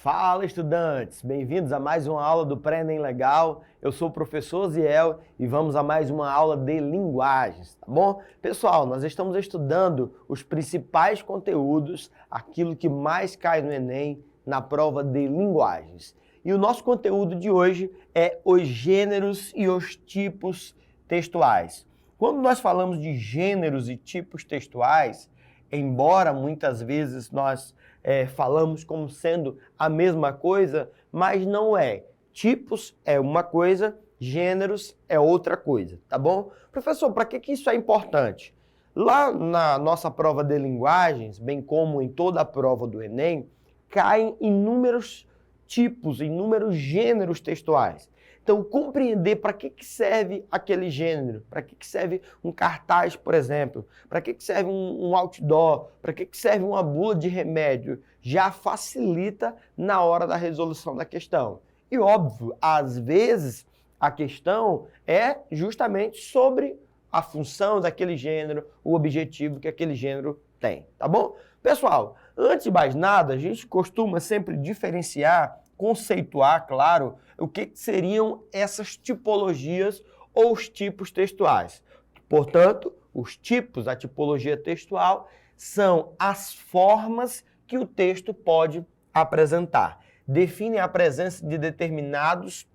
Fala, estudantes! Bem-vindos a mais uma aula do Pré-ENEM Legal. Eu sou o professor Ziel e vamos a mais uma aula de linguagens, tá bom? Pessoal, nós estamos estudando os principais conteúdos, aquilo que mais cai no Enem na prova de linguagens. E o nosso conteúdo de hoje é os gêneros e os tipos textuais. Quando nós falamos de gêneros e tipos textuais, embora muitas vezes nós falamos como sendo a mesma coisa, mas não é. Tipos é uma coisa, gêneros é outra coisa, tá bom? Professor, para que isso é importante? Lá na nossa prova de linguagens, bem como em toda a prova do Enem, caem inúmeros tipos, inúmeros gêneros textuais. Então, compreender para que serve aquele gênero, para que serve um cartaz, por exemplo, para que serve um outdoor, para que serve uma bula de remédio, já facilita na hora da resolução da questão. E óbvio, às vezes a questão é justamente sobre a função daquele gênero, o objetivo que aquele gênero tem, tá bom? Pessoal, antes de mais nada, a gente costuma sempre diferenciar, conceituar, claro, o que seriam essas tipologias ou os tipos textuais. Portanto, os tipos, a tipologia textual, são as formas que o texto pode apresentar. Definem a presença de determinados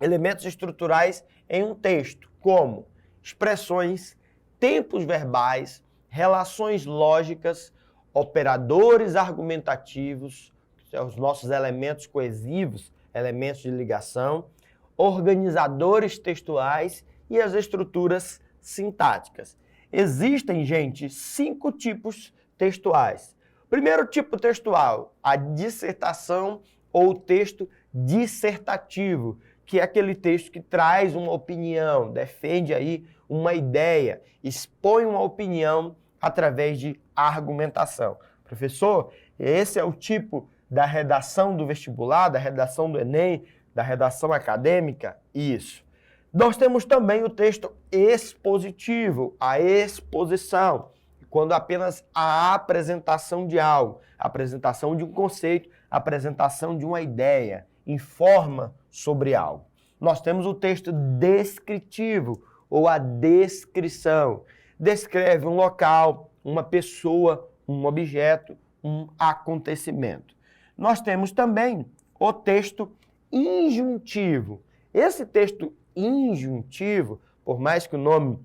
elementos estruturais em um texto, como expressões, tempos verbais, relações lógicas, operadores argumentativos, os nossos elementos coesivos, elementos de ligação, organizadores textuais e as estruturas sintáticas. Existem, gente, 5 tipos textuais. Primeiro tipo textual, a dissertação ou texto dissertativo, que é aquele texto que traz uma opinião, defende aí uma ideia, expõe uma opinião através de argumentação. Professor, esse é o tipo da redação do vestibular, da redação do Enem, da redação acadêmica? Isso. Nós temos também o texto expositivo, a exposição, quando apenas a apresentação de algo, a apresentação de um conceito, a apresentação de uma ideia, informa sobre algo. Nós temos o texto descritivo, ou a descrição, descreve um local, uma pessoa, um objeto, um acontecimento. Nós temos também o texto injuntivo. Esse texto injuntivo, por mais que o nome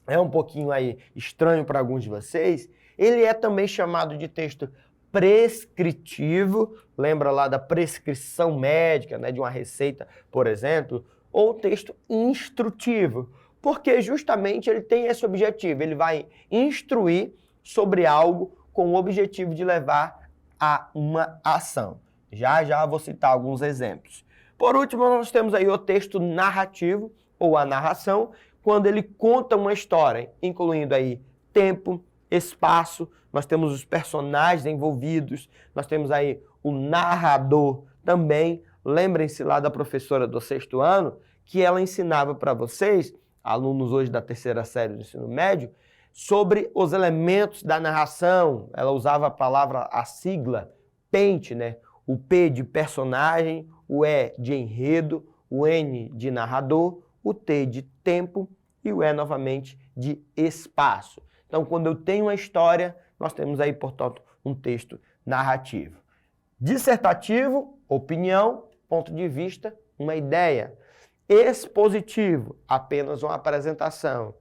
é um pouquinho aí estranho para alguns de vocês, ele é também chamado de texto prescritivo, lembra lá da prescrição médica, né, de uma receita, por exemplo, ou texto instrutivo, porque justamente ele tem esse objetivo, ele vai instruir sobre algo com o objetivo de levar a uma ação. Já vou citar alguns exemplos. Por último, nós temos aí o texto narrativo, ou a narração, quando ele conta uma história, incluindo aí tempo, espaço, nós temos os personagens envolvidos, nós temos aí o narrador também. Lembrem-se lá da professora do 6º ano, que ela ensinava para vocês, alunos hoje da 3ª série do ensino médio, sobre os elementos da narração. Ela usava a sigla PENT, né? O P de personagem, o E de enredo, o N de narrador, o T de tempo e o E novamente de espaço. Então, quando eu tenho uma história, nós temos aí, portanto, um texto narrativo. Dissertativo, opinião, ponto de vista, uma ideia. Expositivo, apenas uma apresentação.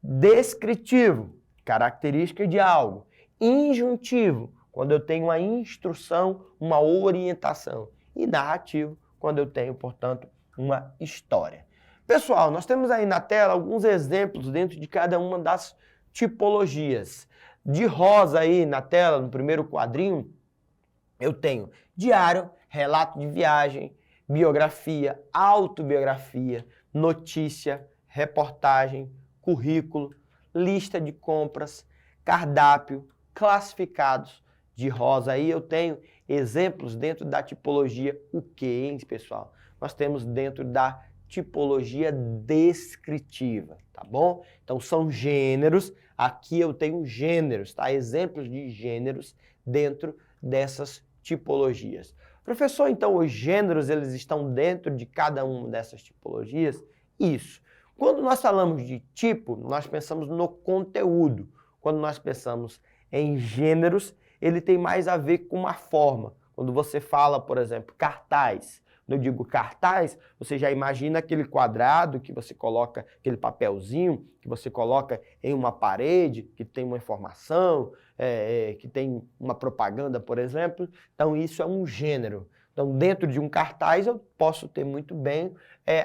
Descritivo, característica de algo. Injuntivo, quando eu tenho uma instrução, uma orientação. E narrativo, quando eu tenho, portanto, uma história. Pessoal, nós temos aí na tela alguns exemplos dentro de cada uma das tipologias. De rosa aí na tela, no primeiro quadrinho, eu tenho diário, relato de viagem, biografia, autobiografia, notícia, reportagem, currículo, lista de compras, cardápio, classificados. De rosa aí eu tenho exemplos dentro da tipologia o quê, hein, pessoal? Nós temos dentro da tipologia descritiva, tá bom? Então são gêneros, aqui eu tenho gêneros, tá? Exemplos de gêneros dentro dessas tipologias. Professor, então os gêneros eles estão dentro de cada uma dessas tipologias? Isso. Quando nós falamos de tipo, nós pensamos no conteúdo. Quando nós pensamos em gêneros, ele tem mais a ver com a forma. Quando você fala, por exemplo, cartaz. Quando eu digo cartaz, você já imagina aquele quadrado que você coloca, aquele papelzinho que você coloca em uma parede, que tem uma informação, que tem uma propaganda, por exemplo. Então, isso é um gênero. Então, dentro de um cartaz, eu posso ter muito bem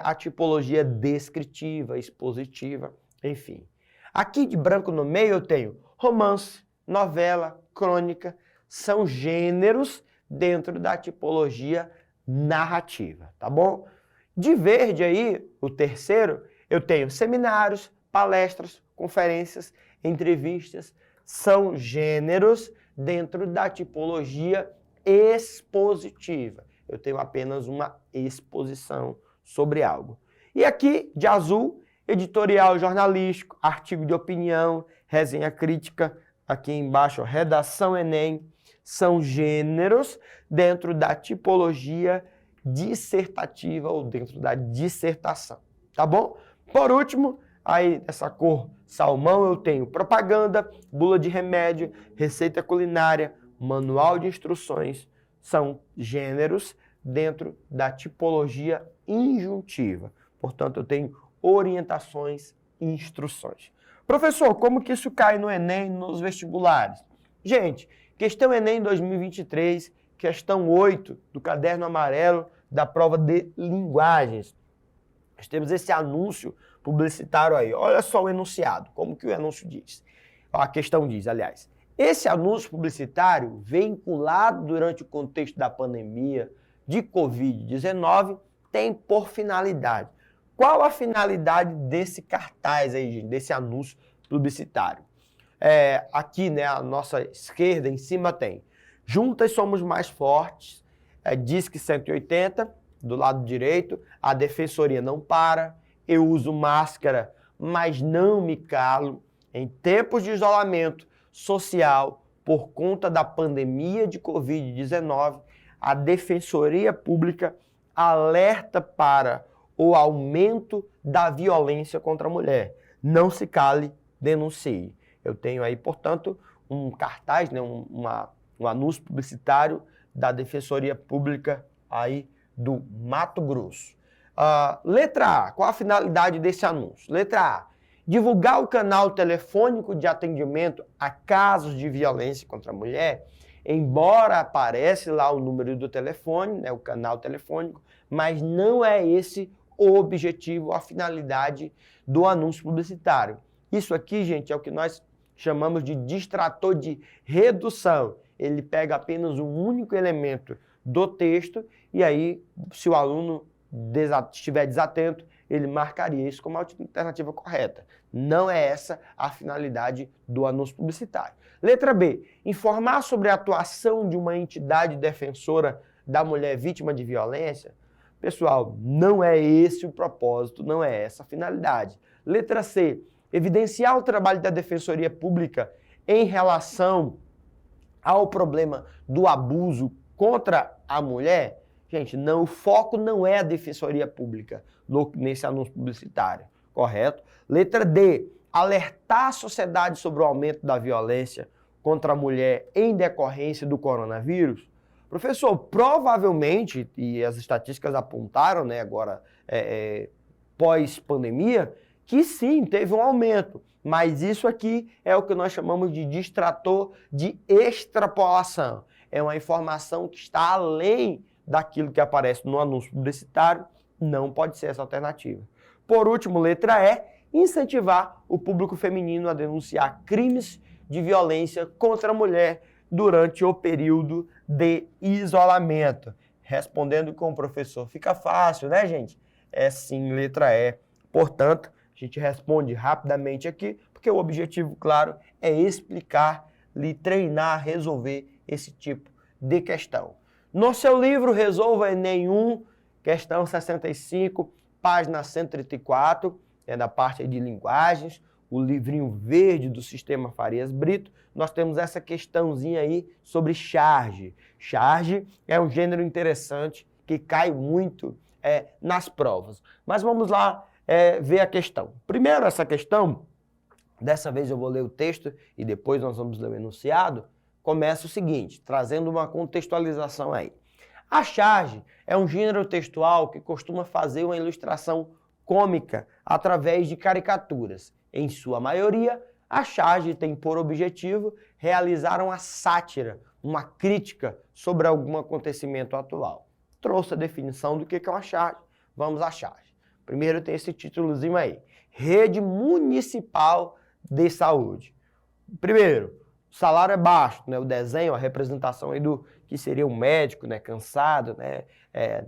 a tipologia descritiva, expositiva, enfim. Aqui de branco no meio eu tenho romance, novela, crônica, são gêneros dentro da tipologia narrativa, tá bom? De verde aí, o terceiro, eu tenho seminários, palestras, conferências, entrevistas, são gêneros dentro da tipologia expositiva. Eu tenho apenas uma exposição sobre algo. E aqui, de azul, editorial jornalístico, artigo de opinião, resenha crítica, aqui embaixo, redação Enem, são gêneros dentro da tipologia dissertativa ou dentro da dissertação, tá bom? Por último, aí essa cor salmão eu tenho propaganda, bula de remédio, receita culinária, manual de instruções, são gêneros dentro da tipologia injuntiva. Portanto, eu tenho orientações e instruções. Professor, como que isso cai no Enem, nos vestibulares? Gente, questão Enem 2023, questão 8 do caderno amarelo da prova de linguagens. Nós temos esse anúncio publicitário aí. Olha só o enunciado, como que o anúncio diz. A questão diz, aliás. Esse anúncio publicitário vinculado durante o contexto da pandemia de Covid-19 tem por finalidade. Qual a finalidade desse cartaz aí, gente, desse anúncio publicitário? Aqui, né, à nossa esquerda, em cima tem Juntas somos mais fortes, Disque 180, do lado direito, a defensoria não para, eu uso máscara, mas não me calo. Em tempos de isolamento social por conta da pandemia de Covid-19, a Defensoria Pública alerta para o aumento da violência contra a mulher. Não se cale, denuncie. Eu tenho aí, portanto, um cartaz, né, um anúncio publicitário da Defensoria Pública aí do Mato Grosso. Letra A, qual a finalidade desse anúncio? Letra A, divulgar o canal telefônico de atendimento a casos de violência contra a mulher, embora aparece lá o número do telefone, né, o canal telefônico, mas não é esse o objetivo, a finalidade do anúncio publicitário. Isso aqui, gente, é o que nós chamamos de distrator de redução. Ele pega apenas um único elemento do texto e aí, se o aluno estiver desatento, ele marcaria isso como a alternativa correta. Não é essa a finalidade do anúncio publicitário. Letra B, informar sobre a atuação de uma entidade defensora da mulher vítima de violência. Pessoal, não é esse o propósito, não é essa a finalidade. Letra C, evidenciar o trabalho da Defensoria Pública em relação ao problema do abuso contra a mulher. Gente, não, o foco não é a Defensoria Pública nesse anúncio publicitário, correto? Letra D, alertar a sociedade sobre o aumento da violência contra a mulher em decorrência do coronavírus. Professor, provavelmente, e as estatísticas apontaram, né, agora pós-pandemia, que sim, teve um aumento. Mas isso aqui é o que nós chamamos de distrator de extrapolação. É uma informação que está além daquilo que aparece no anúncio publicitário, não pode ser essa alternativa. Por último, letra E, incentivar o público feminino a denunciar crimes de violência contra a mulher durante o período de isolamento. Respondendo com o professor, fica fácil, né, gente? É sim, letra E. Portanto, a gente responde rapidamente aqui, porque o objetivo, claro, é explicar, lhe treinar, resolver esse tipo de questão. No seu livro Resolva Enem 1, questão 65, página 134, é da parte de linguagens, o livrinho verde do Sistema Farias Brito, nós temos essa questãozinha aí sobre charge. Charge é um gênero interessante que cai muito nas provas. Mas vamos lá ver a questão. Primeiro, essa questão, dessa vez eu vou ler o texto e depois nós vamos ler o enunciado, começa o seguinte, trazendo uma contextualização aí. A charge é um gênero textual que costuma fazer uma ilustração cômica através de caricaturas. Em sua maioria, a charge tem por objetivo realizar uma sátira, uma crítica sobre algum acontecimento atual. Trouxe a definição do que é uma charge. Vamos à charge. Primeiro tem esse títulozinho aí. Rede Municipal de Saúde. Primeiro, o salário é baixo, né? O desenho, a representação aí do que seria um médico, né? Cansado, né?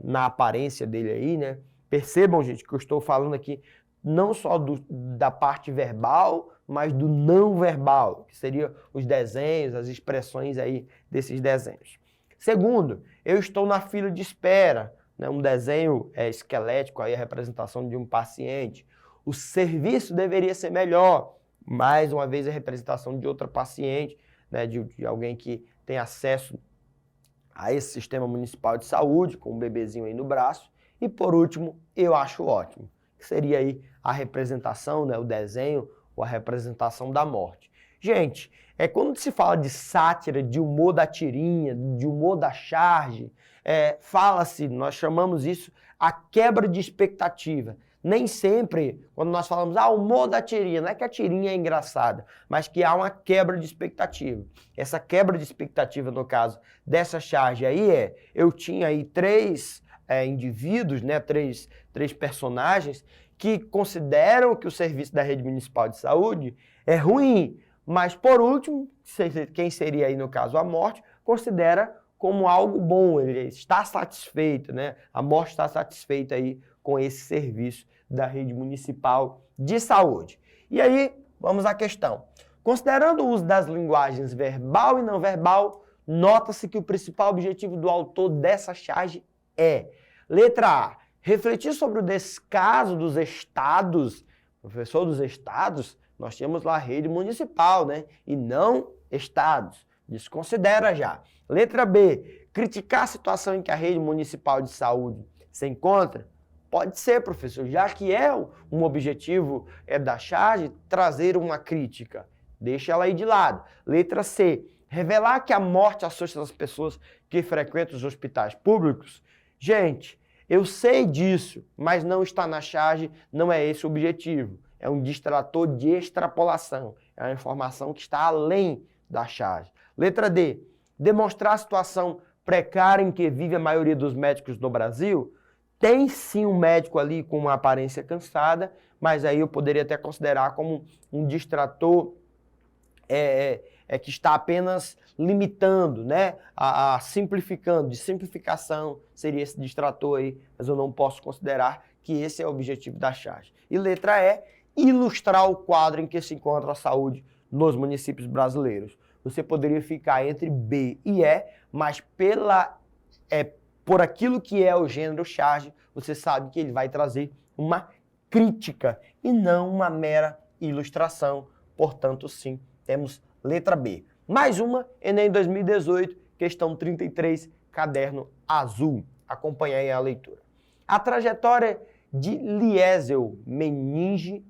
Na aparência dele aí, né? Percebam, gente, que eu estou falando aqui não só da parte verbal, mas do não verbal, que seriam os desenhos, as expressões aí desses desenhos. Segundo, eu estou na fila de espera, né? Um desenho esquelético, aí a representação de um paciente. O serviço deveria ser melhor. Mais uma vez a representação de outra paciente, né? De alguém que tem acesso a esse sistema municipal de saúde, com um bebezinho aí no braço. E por último, eu acho ótimo, que seria aí a representação, né, o desenho ou a representação da morte. Gente, quando se fala de sátira, de humor da tirinha, de humor da charge, fala-se, nós chamamos isso a quebra de expectativa. Nem sempre, quando nós falamos, humor da tirinha, não é que a tirinha é engraçada, mas que há uma quebra de expectativa. Essa quebra de expectativa, no caso dessa charge aí, eu tinha aí três indivíduos, né, três personagens, que consideram que o serviço da rede municipal de saúde é ruim, mas por último, quem seria aí no caso a morte, considera como algo bom, ele está satisfeito, né? A morte está satisfeita aí com esse serviço da rede municipal de saúde. E aí, vamos à questão. Considerando o uso das linguagens verbal e não verbal, nota-se que o principal objetivo do autor dessa charge é, letra A, refletir sobre o descaso dos estados. Professor, dos estados, nós tínhamos lá a rede municipal, né? E não estados. Desconsidera já. Letra B, criticar a situação em que a rede municipal de saúde se encontra. Pode ser, professor, já que é um objetivo da charge, trazer uma crítica. Deixa ela aí de lado. Letra C, revelar que a morte assusta as pessoas que frequentam os hospitais públicos. Gente, eu sei disso, mas não está na charge, não é esse o objetivo. É um distrator de extrapolação. É uma informação que está além da charge. Letra D, demonstrar a situação precária em que vive a maioria dos médicos no Brasil. Tem sim um médico ali com uma aparência cansada, mas aí eu poderia até considerar como um distrator que está apenas limitando, né, simplificando, de simplificação seria esse distrator aí, mas eu não posso considerar que esse é o objetivo da charge. E letra E, ilustrar o quadro em que se encontra a saúde nos municípios brasileiros. Você poderia ficar entre B e E, mas por aquilo que é o gênero charge, você sabe que ele vai trazer uma crítica e não uma mera ilustração. Portanto, sim, temos letra B. Mais uma, Enem 2018, questão 33, caderno azul. Acompanhe aí a leitura. A trajetória de Liesel Meminge,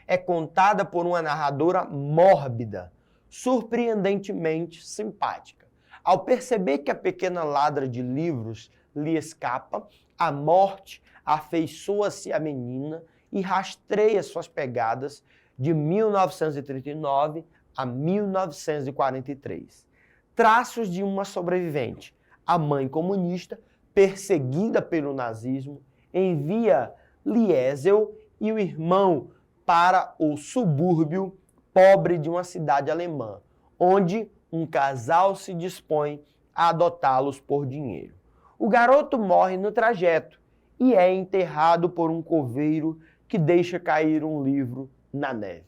é contada por uma narradora mórbida, surpreendentemente simpática. Ao perceber que a pequena ladra de livros lhe escapa, a morte afeiçoa-se à menina e rastreia suas pegadas de 1939 a 1943. Traços de uma sobrevivente. A mãe comunista, perseguida pelo nazismo, envia Liesel e o irmão para o subúrbio pobre de uma cidade alemã, onde um casal se dispõe a adotá-los por dinheiro. O garoto morre no trajeto e é enterrado por um coveiro que deixa cair um livro na neve.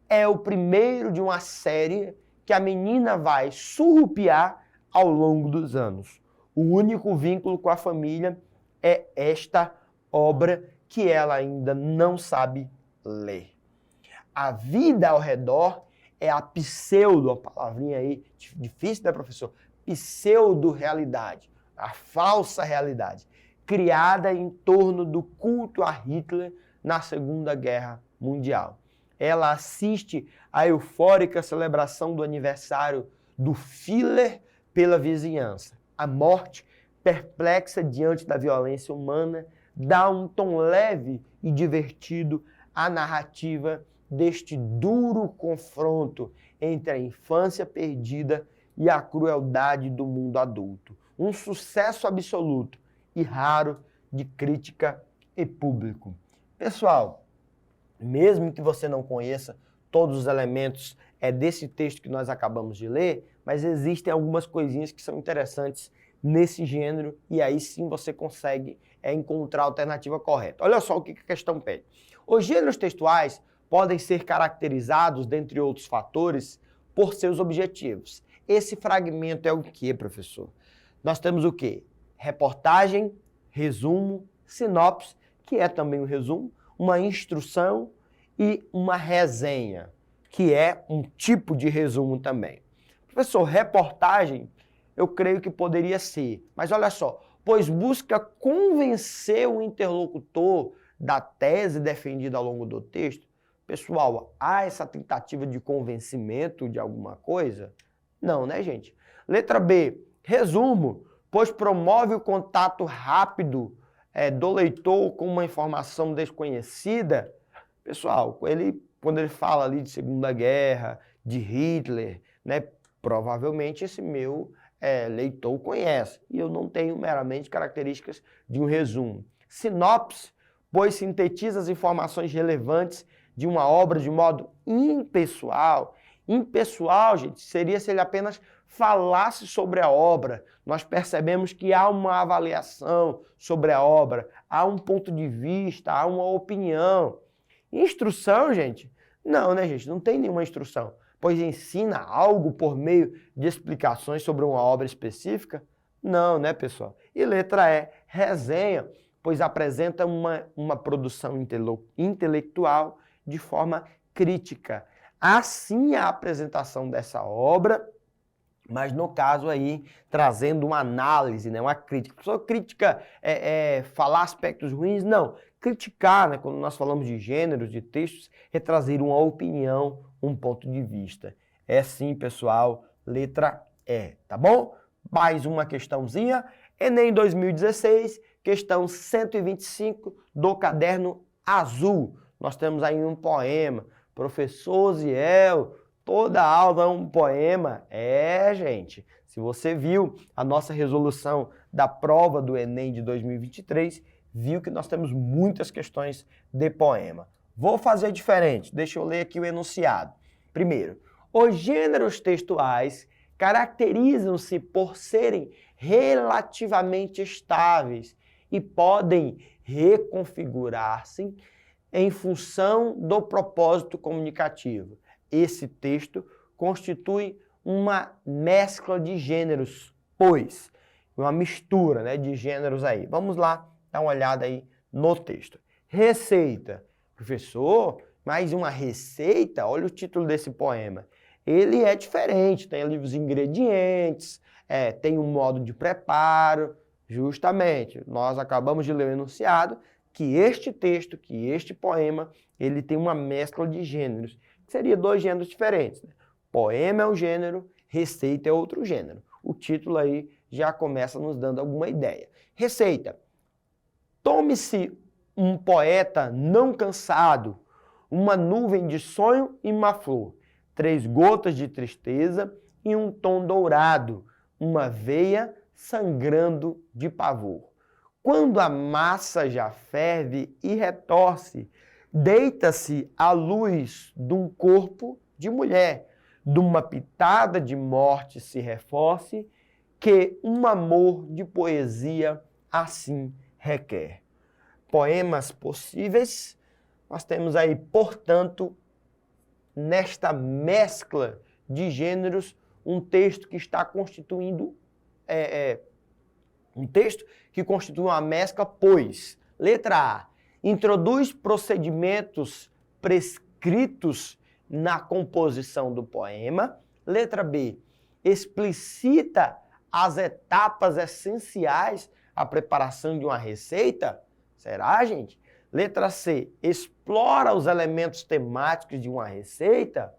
É o primeiro de uma série que a menina vai surrupiar ao longo dos anos. O único vínculo com a família é esta obra que ela ainda não sabe ler. A vida ao redor é a pseudo, a palavrinha aí, difícil, né, professor? Pseudo-realidade, a falsa realidade, criada em torno do culto a Hitler na Segunda Guerra Mundial. Ela assiste à eufórica celebração do aniversário do Führer pela vizinhança. A morte, perplexa diante da violência humana, dá um tom leve e divertido à narrativa deste duro confronto entre a infância perdida e a crueldade do mundo adulto. Um sucesso absoluto e raro de crítica e público. Pessoal, mesmo que você não conheça todos os elementos desse texto que nós acabamos de ler, mas existem algumas coisinhas que são interessantes nesse gênero e aí sim você consegue encontrar a alternativa correta. Olha só o que a questão pede. Os gêneros textuais podem ser caracterizados, dentre outros fatores, por seus objetivos. Esse fragmento é o que, professor? Nós temos o quê? Reportagem, resumo, sinopse, que é também um resumo, uma instrução e uma resenha, que é um tipo de resumo também. Professor, reportagem, eu creio que poderia ser, mas olha só, pois busca convencer o interlocutor da tese defendida ao longo do texto. Pessoal, há essa tentativa de convencimento de alguma coisa? Não, né, gente? Letra B, resumo, pois promove o contato rápido do leitor com uma informação desconhecida. Pessoal, quando ele fala ali de Segunda Guerra, de Hitler, né, provavelmente esse meu leitor conhece. E eu não tenho meramente características de um resumo. Sinopse, pois sintetiza as informações relevantes de uma obra de modo impessoal. Impessoal, gente, seria se ele apenas falasse sobre a obra. Nós percebemos que há uma avaliação sobre a obra, há um ponto de vista, há uma opinião. Instrução, gente? Não, né, gente? Não tem nenhuma instrução, pois ensina algo por meio de explicações sobre uma obra específica? Não, né, pessoal? E letra E, resenha, pois apresenta uma produção intelectual de forma crítica. Assim a apresentação dessa obra, mas no caso aí trazendo uma análise, né, uma crítica. Só crítica falar aspectos ruins? Não. Criticar, né, quando nós falamos de gêneros, de textos, é trazer uma opinião, um ponto de vista. É sim, pessoal, letra E, tá bom? Mais uma questãozinha. Enem 2016, questão 125 do caderno azul. Nós temos aí um poema. Professor Ziel, toda aula é um poema. Gente, se você viu a nossa resolução da prova do Enem de 2023, viu que nós temos muitas questões de poema. Vou fazer diferente, deixa eu ler aqui o enunciado. Primeiro, os gêneros textuais caracterizam-se por serem relativamente estáveis e podem reconfigurar-se em função do propósito comunicativo. Esse texto constitui uma mescla de gêneros, pois uma mistura, né, de gêneros aí. Vamos lá dar uma olhada aí no texto. Receita. Professor, mais uma receita? Olha o título desse poema. Ele é diferente, tem ali os ingredientes, tem um modo de preparo. Justamente, nós acabamos de ler o enunciado que este texto, que este poema, ele tem uma mescla de gêneros, que seria dois gêneros diferentes, né? Poema é um gênero, receita é outro gênero. O título aí já começa nos dando alguma ideia. Receita. Tome-se um poeta não cansado, uma nuvem de sonho e uma flor, 3 gotas de tristeza e um tom dourado, uma veia sangrando de pavor. Quando a massa já ferve e retorce, deita-se à luz de um corpo de mulher, de uma pitada de morte se reforce, que um amor de poesia assim requer. Poemas possíveis, nós temos aí, portanto, nesta mescla de gêneros, um texto que está constituindo um texto que constitui uma mescla, pois, letra A, introduz procedimentos prescritos na composição do poema. Letra B, explicita as etapas essenciais à preparação de uma receita. Será, gente? Letra C, explora os elementos temáticos de uma receita.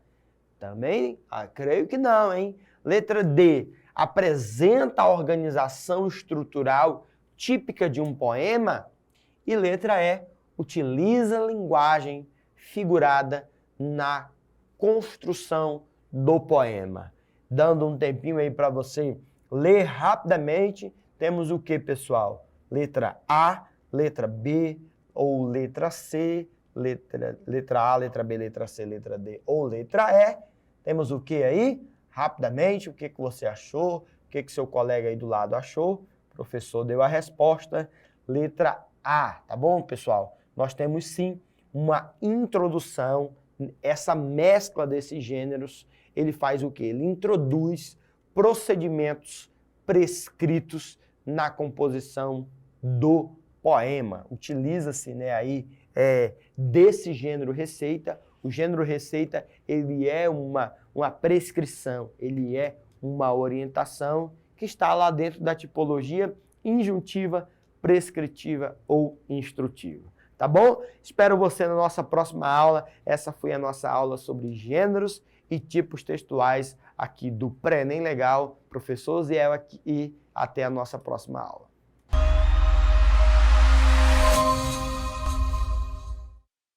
Também? Creio que não, hein? Letra D, apresenta a organização estrutural típica de um poema. E letra E, utiliza a linguagem figurada na construção do poema. Dando um tempinho aí para você ler rapidamente, temos o que, pessoal? Letra A, letra B ou letra C, letra A, letra B, letra C, letra D ou letra E. Temos o que aí? Rapidamente, o que você achou? O que seu colega aí do lado achou? O professor deu a resposta, letra A, tá bom, pessoal? Nós temos sim uma introdução, essa mescla desses gêneros, ele faz o quê? Ele introduz procedimentos prescritos na composição do poema. Utiliza-se, né, aí desse gênero receita. O gênero receita, ele é uma prescrição, ele é uma orientação que está lá dentro da tipologia injuntiva, prescritiva ou instrutiva. Tá bom? Espero você na nossa próxima aula. Essa foi a nossa aula sobre gêneros e tipos textuais aqui do Pré-ENEM Legal. Professor Ziel aqui e até a nossa próxima aula.